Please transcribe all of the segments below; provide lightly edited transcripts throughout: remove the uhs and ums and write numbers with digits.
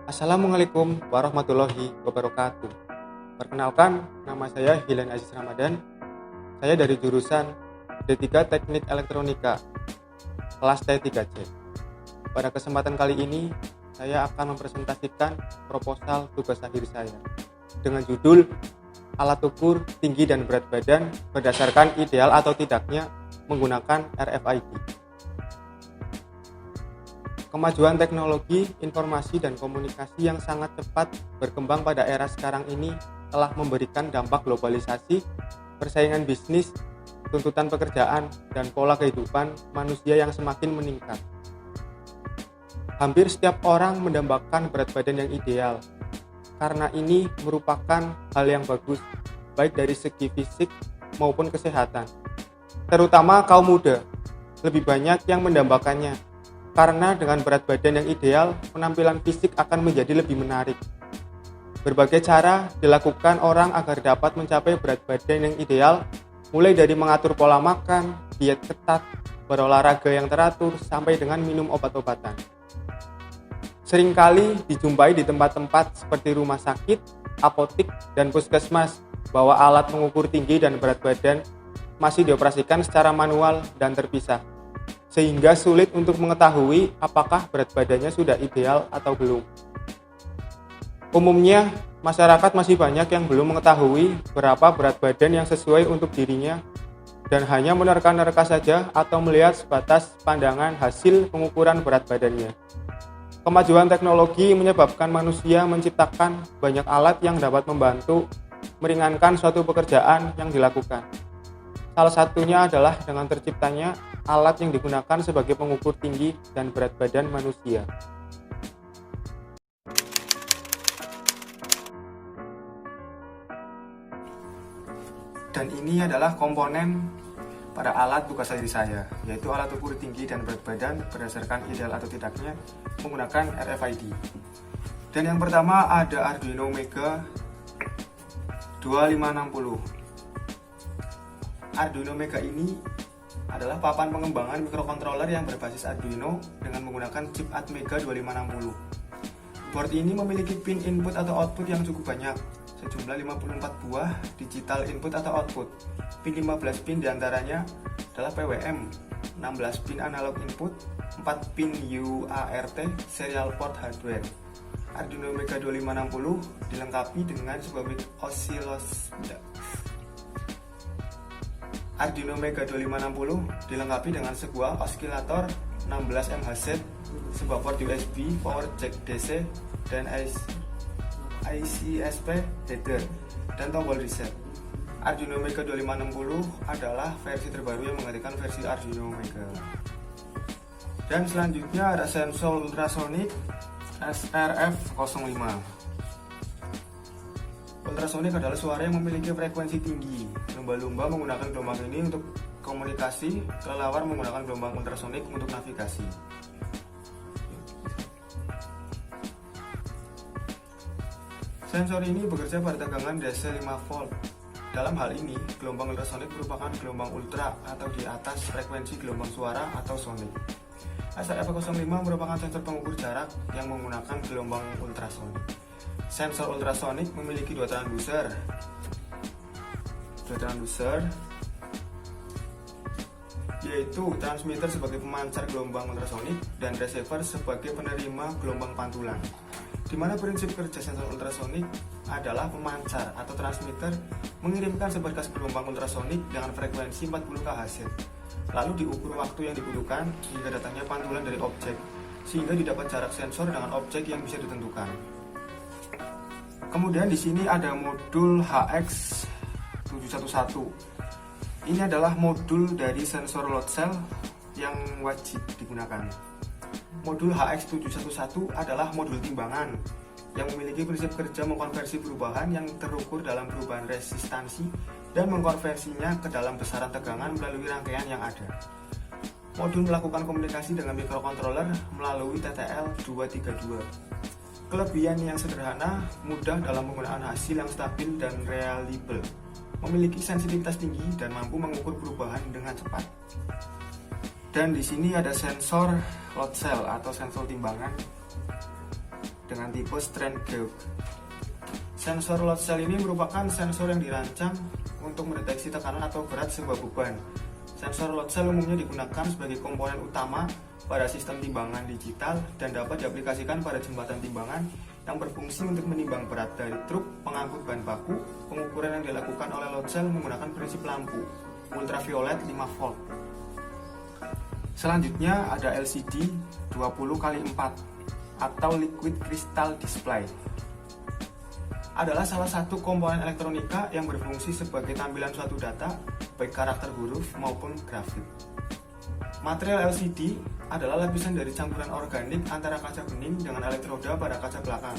Assalamualaikum warahmatullahi wabarakatuh. Perkenalkan, nama saya Hilan Aziz Ramadan. Saya dari jurusan D3 Teknik Elektronika, kelas T3C. Pada kesempatan kali ini, saya akan mempresentasikan proposal tugas akhir saya dengan judul Alat ukur tinggi dan berat badan berdasarkan ideal atau tidaknya menggunakan RFID. Kemajuan teknologi, informasi, dan komunikasi yang sangat cepat berkembang pada era sekarang ini telah memberikan dampak globalisasi, persaingan bisnis, tuntutan pekerjaan, dan pola kehidupan manusia yang semakin meningkat. Hampir setiap orang mendambakan berat badan yang ideal, karena ini merupakan hal yang bagus, baik dari segi fisik maupun kesehatan. Terutama kaum muda, lebih banyak yang mendambakannya. Karena dengan berat badan yang ideal, penampilan fisik akan menjadi lebih menarik. Berbagai cara dilakukan orang agar dapat mencapai berat badan yang ideal, mulai dari mengatur pola makan, diet ketat, berolahraga yang teratur, sampai dengan minum obat-obatan. Seringkali dijumpai di tempat-tempat seperti rumah sakit, apotik, dan puskesmas bahwa alat mengukur tinggi dan berat badan masih dioperasikan secara manual dan terpisah, sehingga sulit untuk mengetahui apakah berat badannya sudah ideal atau belum. Umumnya, masyarakat masih banyak yang belum mengetahui berapa berat badan yang sesuai untuk dirinya dan hanya menerka-nerka saja atau melihat sebatas pandangan hasil pengukuran berat badannya. Kemajuan teknologi menyebabkan manusia menciptakan banyak alat yang dapat membantu meringankan suatu pekerjaan yang dilakukan. Salah satunya adalah dengan terciptanya alat yang digunakan sebagai pengukur tinggi dan berat badan manusia. Dan ini adalah komponen pada alat tugas akhir saya, yaitu alat ukur tinggi dan berat badan berdasarkan ideal atau tidaknya menggunakan RFID. Dan yang pertama ada Arduino Mega 2560. Arduino Mega ini adalah papan pengembangan mikrokontroler yang berbasis Arduino dengan menggunakan chip Atmega 2560. Board ini memiliki pin input atau output yang cukup banyak, sejumlah 54 buah digital input atau output. Pin 15 pin diantaranya adalah PWM, 16 pin analog input, 4 pin UART serial port hardware. Arduino Mega 2560 dilengkapi dengan sebuah Arduino Mega 2560 dilengkapi dengan sebuah osilator 16 MHz, sebuah port USB, power jack DC, dan ICSP header, dan tombol reset. Arduino Mega 2560 adalah versi terbaru yang menggantikan versi Arduino Mega. Dan selanjutnya ada sensor ultrasonic SRF05. Ultrasonic adalah suara yang memiliki frekuensi tinggi. Lumba-lumba menggunakan gelombang ini untuk komunikasi, kelelawar menggunakan gelombang ultrasonic untuk navigasi. Sensor ini bekerja pada tegangan DC 5 volt. Dalam hal ini, gelombang ultrasonic merupakan gelombang ultra atau di atas frekuensi gelombang suara atau sonik. SRF05 merupakan sensor pengukur jarak yang menggunakan gelombang ultrasonik. Sensor ultrasonik memiliki dua transducer, yaitu transmitter sebagai pemancar gelombang ultrasonik dan receiver sebagai penerima gelombang pantulan. Di mana prinsip kerja sensor ultrasonik adalah pemancar atau transmitter mengirimkan seberkas gelombang ultrasonik dengan frekuensi 40 kHz. Lalu diukur waktu yang dibutuhkan hingga datangnya pantulan dari objek, sehingga didapat jarak sensor dengan objek yang bisa ditentukan. Kemudian di sini ada modul HX711. Ini adalah modul dari sensor load cell yang wajib digunakan. Modul HX711 adalah modul timbangan yang memiliki prinsip kerja mengkonversi perubahan yang terukur dalam perubahan resistansi dan mengkonversinya ke dalam besaran tegangan melalui rangkaian yang ada. Modul melakukan komunikasi dengan mikrokontroler melalui TTL232. Kelebihan yang sederhana, mudah dalam penggunaan, hasil yang stabil dan reliable, memiliki sensitivitas tinggi dan mampu mengukur perubahan dengan cepat. Dan di sini ada sensor load cell atau sensor timbangan dengan tipe strain gauge. Sensor load cell ini merupakan sensor yang dirancang untuk mendeteksi tekanan atau berat sebuah beban. Sensor load cell umumnya digunakan sebagai komponen utama pada sistem timbangan digital dan dapat diaplikasikan pada jembatan timbangan yang berfungsi untuk menimbang berat dari truk pengangkut bahan baku. Pengukuran yang dilakukan oleh load cell menggunakan prinsip lampu ultraviolet 5 volt. Selanjutnya ada LCD 20x4 atau liquid crystal display. Adalah salah satu komponen elektronika yang berfungsi sebagai tampilan suatu data, baik karakter huruf maupun grafik. Material LCD adalah lapisan dari campuran organik antara kaca bening dengan elektroda pada kaca belakang.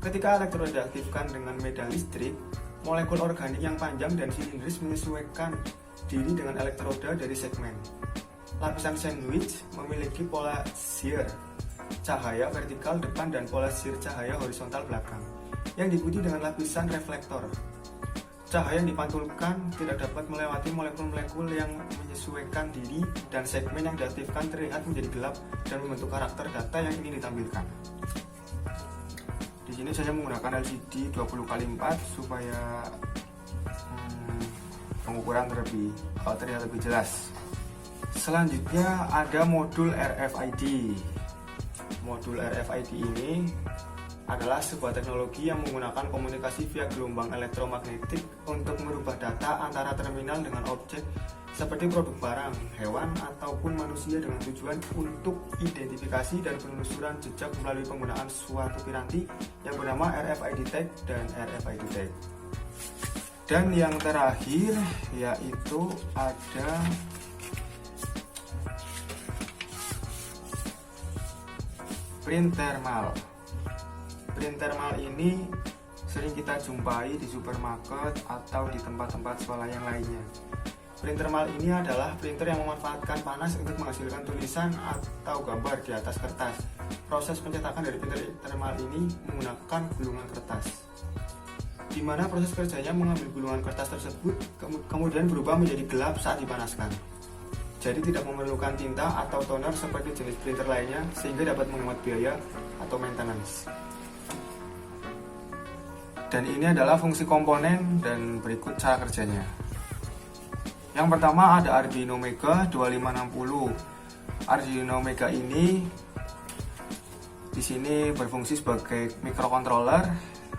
Ketika elektroda diaktifkan dengan medan listrik, molekul organik yang panjang dan silindris menyesuaikan diri dengan elektroda dari segmen. Lapisan sandwich memiliki pola shear cahaya vertikal depan dan pola shear cahaya horizontal belakang, yang diikuti dengan lapisan reflektor. Cahaya yang dipantulkan tidak dapat melewati molekul-molekul yang menyesuaikan diri, dan segmen yang diaktifkan terlihat menjadi gelap dan membentuk karakter data yang ingin ditampilkan. Di sini saya menggunakan LCD 20x4 supaya pengukuran terlihat lebih jelas. Selanjutnya ada modul RFID. Modul RFID ini adalah sebuah teknologi yang menggunakan komunikasi via gelombang elektromagnetik untuk merubah data antara terminal dengan objek seperti produk barang, hewan, ataupun manusia dengan tujuan untuk identifikasi dan penelusuran jejak melalui penggunaan suatu piranti yang bernama RFID tag dan RFID tag. Dan yang terakhir yaitu ada print thermal. Print thermal ini sering kita jumpai di supermarket atau di tempat-tempat swalayan lainnya. Print thermal ini adalah printer yang memanfaatkan panas untuk menghasilkan tulisan atau gambar di atas kertas. Proses pencetakan dari printer thermal ini menggunakan gulungan kertas, di mana proses kerjanya mengambil gulungan kertas tersebut kemudian berubah menjadi gelap saat dipanaskan. Jadi tidak memerlukan tinta atau toner seperti jenis printer lainnya, sehingga dapat menghemat biaya atau maintenance. Dan ini adalah fungsi komponen dan berikut cara kerjanya. Yang pertama ada Arduino Mega 2560. Arduino Mega ini di sini berfungsi sebagai microcontroller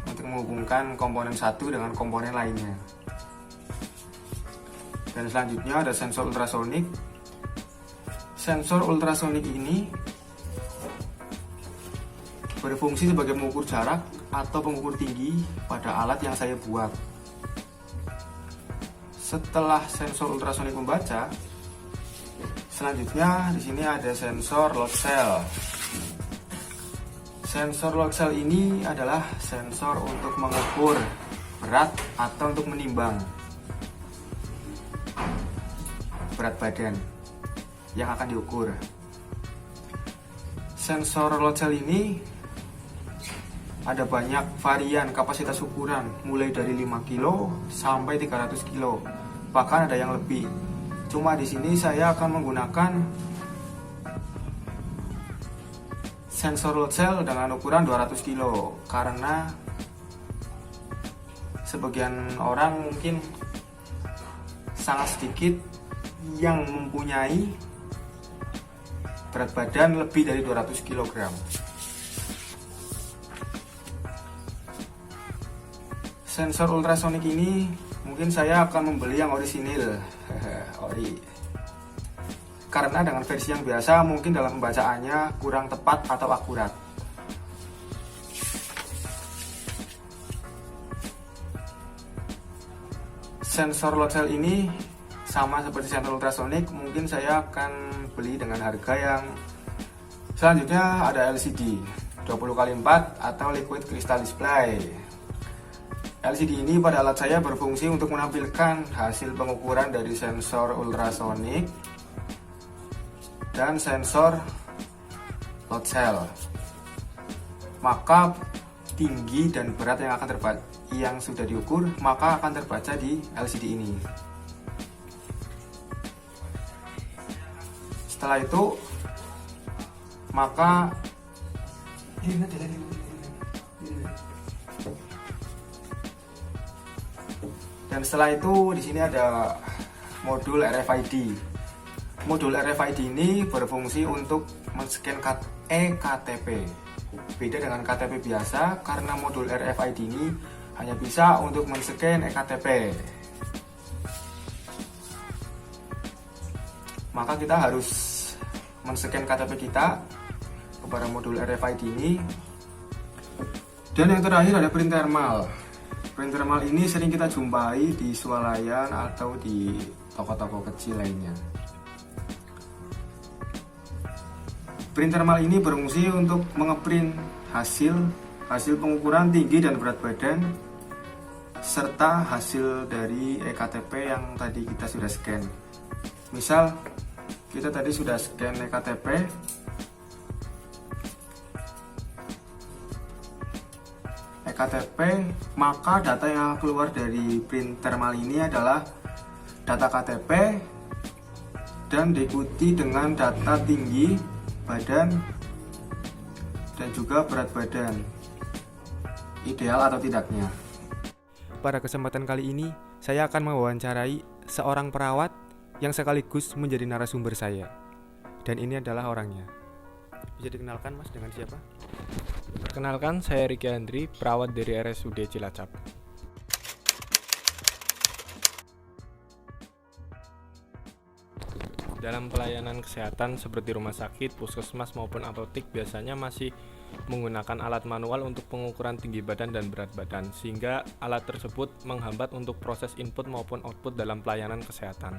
untuk menghubungkan komponen satu dengan komponen lainnya. Dan selanjutnya ada sensor ultrasonik. Sensor ultrasonik ini berfungsi sebagai pengukur jarak atau pengukur tinggi pada alat yang saya buat. Setelah sensor ultrasonik membaca, selanjutnya di sini ada sensor load cell. Sensor load cell ini adalah sensor untuk mengukur berat atau untuk menimbang berat badan yang akan diukur. Sensor load cell ini ada banyak varian kapasitas ukuran, mulai dari 5 kilo sampai 300 kilo, bahkan ada yang lebih. Cuma di sini saya akan menggunakan sensor load cell dengan ukuran 200 kilo karena sebagian orang mungkin sangat sedikit yang mempunyai berat badan lebih dari 200 kg. Sensor ultrasonik ini mungkin saya akan membeli yang orisinil, ori. Karena dengan versi yang biasa mungkin dalam pembacaannya kurang tepat atau akurat. Sensor load cell ini sama seperti sensor ultrasonik, mungkin saya akan beli dengan harga yang selanjutnya ada LCD 20x4 atau liquid crystal display. LCD ini pada alat saya berfungsi untuk menampilkan hasil pengukuran dari sensor ultrasonik dan sensor load cell. Maka tinggi dan berat yang sudah diukur maka akan terbaca di LCD ini. Setelah itu maka Dan setelah itu di sini ada modul RFID. Modul RFID ini berfungsi untuk men-scan eKTP. Beda dengan KTP biasa karena modul RFID ini hanya bisa untuk men-scan eKTP. Maka kita harus men-scan KTP kita kepada modul RFID ini. Dan yang terakhir ada print thermal. Print thermal ini sering kita jumpai di swalayan atau di toko-toko kecil lainnya. Print thermal ini berfungsi untuk mengeprint hasil pengukuran tinggi dan berat badan serta hasil dari eKTP yang tadi kita sudah scan. Misal kita tadi sudah scan eKTP, maka data yang keluar dari print thermal ini adalah data KTP dan diikuti dengan data tinggi badan dan juga berat badan, ideal atau tidaknya. Pada kesempatan kali ini, saya akan mewawancarai seorang perawat yang sekaligus menjadi narasumber saya. Dan ini adalah orangnya. Bisa dikenalkan Mas dengan siapa? Perkenalkan, saya Riki Andri, perawat dari RSUD Cilacap. Dalam pelayanan kesehatan seperti rumah sakit, puskesmas maupun apotek biasanya masih menggunakan alat manual untuk pengukuran tinggi badan dan berat badan, sehingga alat tersebut menghambat untuk proses input maupun output dalam pelayanan kesehatan.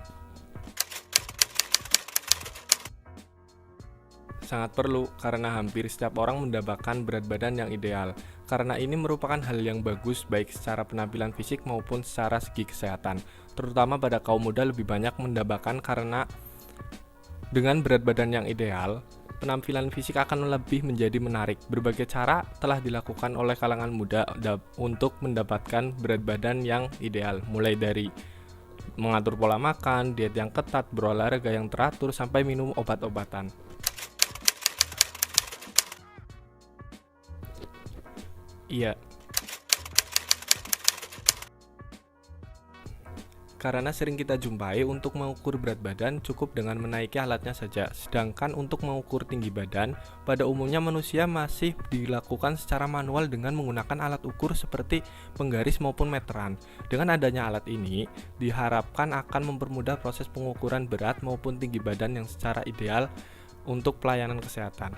Sangat perlu karena hampir setiap orang mendapatkan berat badan yang ideal. Karena ini merupakan hal yang bagus baik secara penampilan fisik maupun secara segi kesehatan. Terutama pada kaum muda lebih banyak mendapatkan karena dengan berat badan yang ideal, penampilan fisik akan lebih menjadi menarik. Berbagai cara telah dilakukan oleh kalangan muda untuk mendapatkan berat badan yang ideal, mulai dari mengatur pola makan, diet yang ketat, berolahraga yang teratur, sampai minum obat-obatan. Iya. Karena sering kita jumpai untuk mengukur berat badan cukup dengan menaiki alatnya saja. Sedangkan untuk mengukur tinggi badan, pada umumnya manusia masih dilakukan secara manual dengan menggunakan alat ukur seperti penggaris maupun meteran. Dengan adanya alat ini, diharapkan akan mempermudah proses pengukuran berat maupun tinggi badan yang secara ideal untuk pelayanan kesehatan.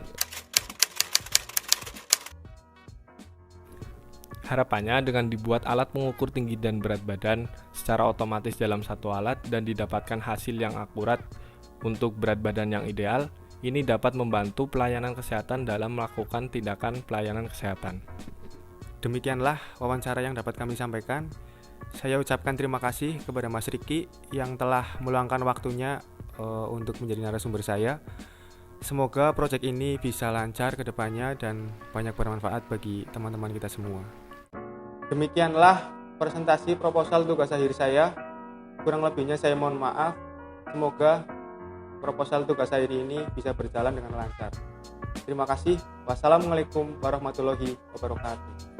Harapannya dengan dibuat alat pengukur tinggi dan berat badan secara otomatis dalam satu alat dan didapatkan hasil yang akurat untuk berat badan yang ideal, ini dapat membantu pelayanan kesehatan dalam melakukan tindakan pelayanan kesehatan. Demikianlah wawancara yang dapat kami sampaikan. Saya ucapkan terima kasih kepada Mas Riki yang telah meluangkan waktunya untuk menjadi narasumber saya. Semoga proyek ini bisa lancar ke depannya dan banyak bermanfaat bagi teman-teman kita semua. Demikianlah presentasi proposal tugas akhir saya. Kurang lebihnya saya mohon maaf. Semoga proposal tugas akhir ini bisa berjalan dengan lancar. Terima kasih. Wassalamualaikum warahmatullahi wabarakatuh.